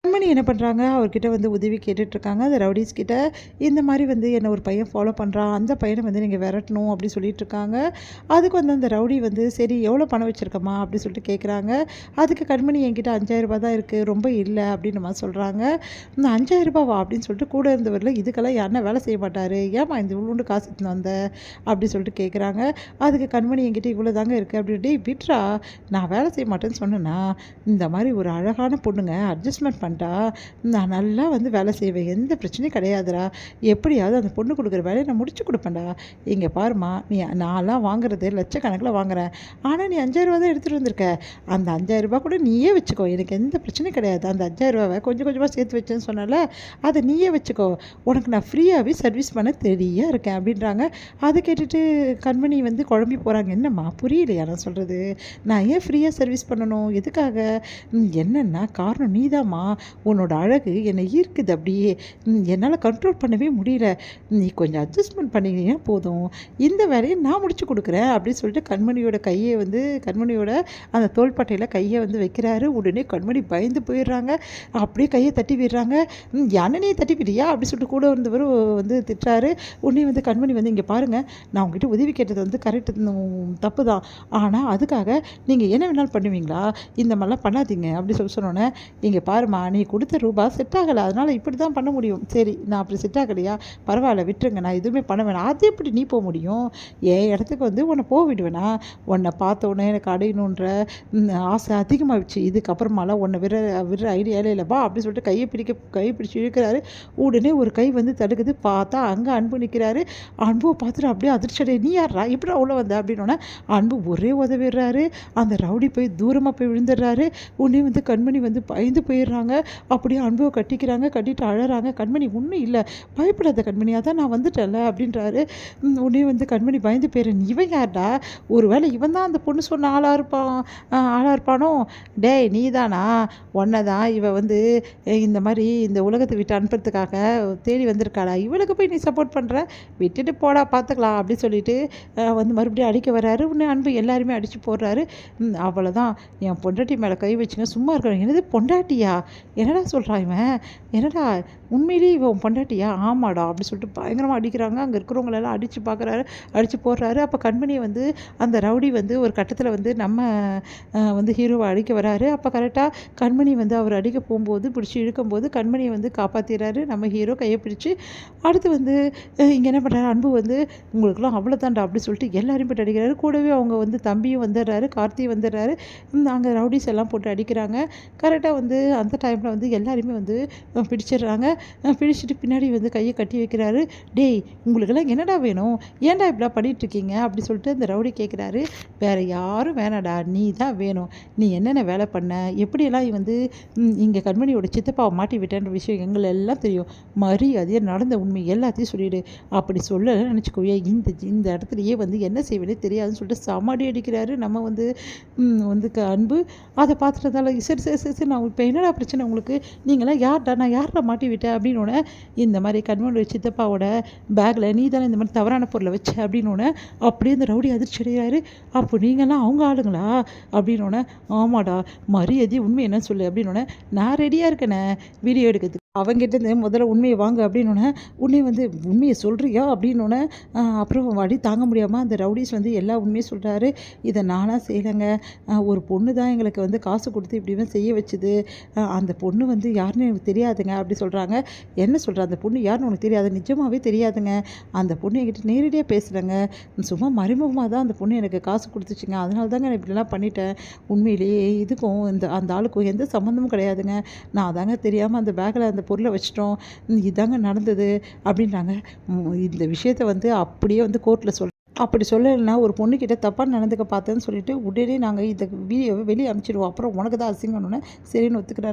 கண்மணி என்ன பண்ணுறாங்க, அவர்கிட்ட வந்து உதவி கேட்டுட்ருக்காங்க. அந்த ரவுடீஸ் கிட்ட, இந்த மாரி வந்து என்ன ஒரு பையன் ஃபாலோ பண்ணுறான். அந்த பையன வந்து நீங்க விரட்டணும் அப்படி சொல்லிட்டுருக்காங்க. அதுக்கு வந்து அந்த ரவுடி வந்து, "சரி எவ்வளோ பணம் வச்சிருக்கம்மா?" அப்படி சொல்லிட்டு கேட்குறாங்க. அதுக்கு கண்மணி, "என்கிட்ட ரூ. 5000 தான் இருக்குது. ரொம்ப இல்ல." அப்படின்ற மாரி சொல்கிறாங்க. இந்த ரூ. 5000வா அப்படின்னு சொல்லிட்டு கூட இருந்தவர்ல, "இதுக்கெல்லாம் யாருனா வேலை செய்ய மாட்டாரு. ஏம்மா இந்த இவ்வளோண்டு காசு எடுத்துன்னு வந்த?" அப்படி சொல்லிட்டு கேட்குறாங்க. அதுக்கு கண்மணி, "என்கிட்ட இவ்வளோ தாங்க இருக்குது." அப்படி, "டேய் விட்றா, நான் வேலை செய்ய மாட்டேன்னு சொன்னேனா? இந்த மாரி ஒரு அழகான பொண்ணுங்க அட்ஜஸ்ட்மெண்ட் பண்ணிட்டா, நான் நல்லா வந்து வேலை செய்வேன். எந்த பிரச்சனையும் கிடையாதுடா. எப்படியாவது அந்த பொண்ணு குடுக்குற வேலைய நான் முடிச்சு குடுப்பேன்டா. இங்க பாரும்மா, நான்லாம் வாங்குறது லட்சக்கணக்கில வாங்குறேன். ஆனா நீ ரூ. 5000 தான் எடுத்துட்டு வந்திருக்க. அந்த ரூ. 5000 கூட நீயே வச்சுக்கோ. எனக்கு எந்த பிரச்சனையும் கிடையாது. அந்த ரூ. 5000 கொஞ்சம் கொஞ்சமா சேர்த்து வச்சேன்னு சொன்னேன்ல, அத நீயே வச்சுக்கோ. உனக்கு நான் ஃப்ரீயாவே சர்வீஸ் பண்ண ரெடியா இருக்கேன்." அப்படின்றாங்க. அத கேட்டுட்டு கண்மணி வந்து குழம்பி போறாங்க. "என்னம்மா புரியலையா நான் சொல்றது? நான் ஏன் ஃப்ரீயா சர்வீஸ் பண்ணணும்? எதுக்காக?" என்னன்னா காரணம் நீதாம்மா. உன்னோட அழகு என்னை ஈர்க்குது அப்படியே. என்னால கண்ட்ரோல் பண்ணவே முடியல. நீ கொஞ்சம் அட்ஜஸ்ட்மெண்ட் பண்ணினீன்னா போதும். இந்த வேலைய நான் முடிச்சு குடுக்குறேன்." அப்படின்னு சொல்லிட்டு கண்மணியோட கைய வந்து கண்மணியோட அந்த தோள்பட்டையில கைய வந்து வைக்கிறாரு. உடனே கண்மணி பயந்து போயிடுறாங்க. அப்படியே கைய தட்டி விடுறாங்க. "அண்ணனையே தட்டி விடுறியா?" அப்படி சொல்லிட்டு கூட இருந்தவரு வந்து திட்டுறாரு. உடனே வந்து கண்மணி வந்து, "இங்க பாருங்க, நான் உங்ககிட்ட உதவி கேட்டது வந்து கரெக்ட் தப்பு தான். ஆனா அதுக்காக நீங்க என்ன வேணாலும் பண்ணுவீங்களா? இந்த மாரிலாம் பண்ணாதீங்க." அப்படி சொன்னோனே, "இங்க பாரும்மா, நீ குடுத்த ரூபா செட் ஆகல. அதனால இப்படி தான் பண்ண முடியும்." "சரி, நான் அப்படி செட் ஆகலையா? பரவால்ல விட்டுருங்க. நான் எதுவுமே பண்ண வேணாம்." "அது எப்படி நீ முடியும்? என் இடத்துக்கு வந்து உன்ன விடுவேனா? உன்ன பார்த்தோனே எனக்கு அடையணுன்ற ஆசை அதிகமாகிடுச்சு. இதுக்கப்புறமாலாம் உன்ன விடுற ஐடியாவே இல்ல. வா." அப்படி சொல்லிட்டு கை பிடிச்சு இழுக்கிறாரு. உடனே ஒரு கை வந்து தடுக்குது. பார்த்தா அங்க அன்பு நிற்கிறாரு. அன்புவ பார்த்துட்டு அப்படியே அதிர்ச்சி அடைய, "நீ யார்றா? எப்படிடா உள்ள வந்த?" அப்படின்னோனே, அன்பு ஒரே உதவிடுறாரு. அந்த ரவுடி போய் தூரமா போய் விழுந்துடுறாரு. உடனே வந்து கண்மணி வந்து பயந்து போயிடுறாங்க. அப்படியே அன்புவ கட்டிக்கிறாங்க. கட்டிட்டு அழறாங்க. "கண்மணி ஒண்ணும் இல்ல. பயப்படாத கண்மணி. அதான் நான் வந்துட்டேன்ல." அப்படின்றாரு. உடனே வந்து கண்மணி பயந்து போயிடுறேன். "இவன் யார்டா? ஒருவேளை இவன் தான் அந்த பொண்ணு சொன்ன ஆளா இருப்பானோ? டேய் நீதானா? உன்ன தான் இவ வந்து இந்த மாரி இந்த உலகத்த விட்டு அனுப்புறதுக்காக தேடி வந்திருக்காளா? இவளுக்கு போய் நீ சப்போர்ட் பண்ற? விட்டுட்டு போடா பார்த்துக்கலாம்." அப்படி சொல்லிட்டு வந்து மறுபடியும் அடிக்க வர்றாரு. உடனே அன்பு எல்லாருமே அடிச்சு போடுறாரு. அவ்வளோதான், என் பொண்டாட்டி மேலே கை வச்சுங்க சும்மா இருக்கிறாங்க. "என்னது பொண்டாட்டியா? என்னடா சொல்கிறான் இவன்? என்னடா உண்மையிலேயே இவன் உன் பொண்டாட்டியா?" "ஆமாடா." அப்படி சொல்லிட்டு பயங்கரமாக அடிக்கிறாங்க. அங்கே இருக்கிறவங்களெல்லாம் அடித்து பார்க்குறாரு, அடித்து போடுறாரு. அப்போ கண்மணியை வந்து அந்த ரவுடி வந்து ஒரு கட்டத்தில் வந்து நம்ம வந்து ஹீரோவை அடிக்க வராரு. அப்போ கரெக்டாக கண்மணி வந்து அவர் அடிக்க போகும்போது பிடிச்சி இழுக்கும்போது கண்மணியை வந்து காப்பாற்றிடுறாரு நம்ம ஹீரோ கையை பிடிச்சி. அடுத்து வந்து இங்கே என்ன பண்ணுறாரு, அன்பு வந்து, "உங்களுக்குலாம் அவ்வளோதான்டா." அப்படி சொல்லிட்டு எல்லாரையும் போட்டு அடிக்கிறாரு. கூடவே அவங்க வந்து தம்பியும் வந்துடுறாரு, கார்த்தியும் வந்துடுறாரு. அங்கே ரவுடிஸ் எல்லாம் போட்டு அடிக்கிறாங்க. கரெக்டாக வந்து அந்த டைமில் வந்து எல்லாருமே வந்து பிடிச்சிடுறாங்க. பிடிச்சிட்டு பின்னாடி வந்து கையை கட்டி வைக்கிறாரு. "டேய் உங்களுக்கெல்லாம் என்னடா வேணும்? ஏன்டா இப்படிலாம் பண்ணிகிட்ருக்கீங்க?" அப்படி சொல்லிட்டு அந்த ரவுடி கேட்குறாரு. "வேறு யாரும் வேணாடா, நீ தான் வேணும். நீ என்னென்ன வேலை பண்ண, எப்படியெல்லாம் வந்து இங்கே கண்மணியோட சித்தப்பாவை மாட்டி விட்டேன்ற விஷயம் எங்களை எல்லாம் தெரியும். மரியாதையாக நடந்த உண்மை எல்லாத்தையும் சொல்லிவிடு. அப்படி சொல்லலைன்னு நினச்சிக்கோயே, இந்த இடத்துலையே வந்து என்ன செய்வேனே தெரியாதுன்னு" சொல்லிட்டு சமாடி அடிக்கிறாரு நம்ம வந்து வந்து அன்பு. அதை பார்த்துட்டதால, "சரி சரி சரி சரி, நான் இப்போ என்னடா பிரச்சனை உங்களுக்கு? நீங்களாம் யார்டா? நான் யார்டா மாட்டி விட்டேன்?" அப்படின்னோடனே, "இந்த மாதிரி கண்மணியோட சித்தப்பாவோட பேக்கில் நீ தானே இந்த மாதிரி தவறான பொருளை வச்ச." அப்படின்னோடனே அப்படியே இந்த ரவுடி அதிர்ச்சி அடைகிறாரு. "அப்போ நீங்கள்லாம் அவங்க ஆளுங்களா?" அப்படின்னோடனே, "ஆமாடா, மரியாதை உண்மை என்ன சொல்லு." அப்படின்னோடனே, "நான் ரெடியாக இருக்கேனே வீடியோ எடுக்கிறதுக்கு." அவங்கிட்டேருந்து முதல்ல உண்மையை வாங்க அப்படின்னோடனே, உடனே வந்து, "உண்மையை சொல்கிறியா?" அப்படின்னோடனே அப்புறம் வழி தாங்க முடியாமல் அந்த ரவுடிஸ் வந்து எல்லா உண்மையும் சொல்கிறாரு. "இதை நானாக செய்யலைங்க. ஒரு பொண்ணு தான் எங்களுக்கு வந்து காசு கொடுத்து இப்படிலாம் செய்ய வச்சுது. அந்த பொண்ணு வந்து யாருன்னு எனக்கு தெரியாதுங்க." அப்படி சொல்கிறாங்க. "என்ன சொல்கிற? அந்த பொண்ணு யாருன்னு உனக்கு தெரியாது?" "நிஜமாகவே தெரியாதுங்க. அந்த பொண்ணு என்கிட்ட நேரடியாக பேசலைங்க. சும்மா மறைமுகமாக தான் அந்த பொண்ணு எனக்கு காசு கொடுத்துச்சுங்க. அதனால தாங்க நான் இப்படிலாம் பண்ணிட்டேன். உண்மையிலேயே இதுக்கும் அந்த ஆளுக்கும் எந்த சம்மந்தமும் கிடையாதுங்க. நான் தாங்க தெரியாமல் அந்த பேக்கில் அந்த பொருளை வச்சுட்டோம். இதாங்க நடந்தது." அப்படின்றாங்க. இந்த விஷயத்த வந்து அப்படியே வந்து கோர்ட்டில் அப்படி சொல்லலைன்னா ஒரு பொண்ணுக்கிட்ட தப்பாக நடந்துக்க பார்த்தேன்னு சொல்லிட்டு உடனே நாங்கள் இந்த வீடியோவை வெளியே அனுப்பிச்சிடுவோம். அப்புறம் உனக்கு தான் அசிங்கம்னோன்னே சரின்னு ஒத்துக்கிறாரு.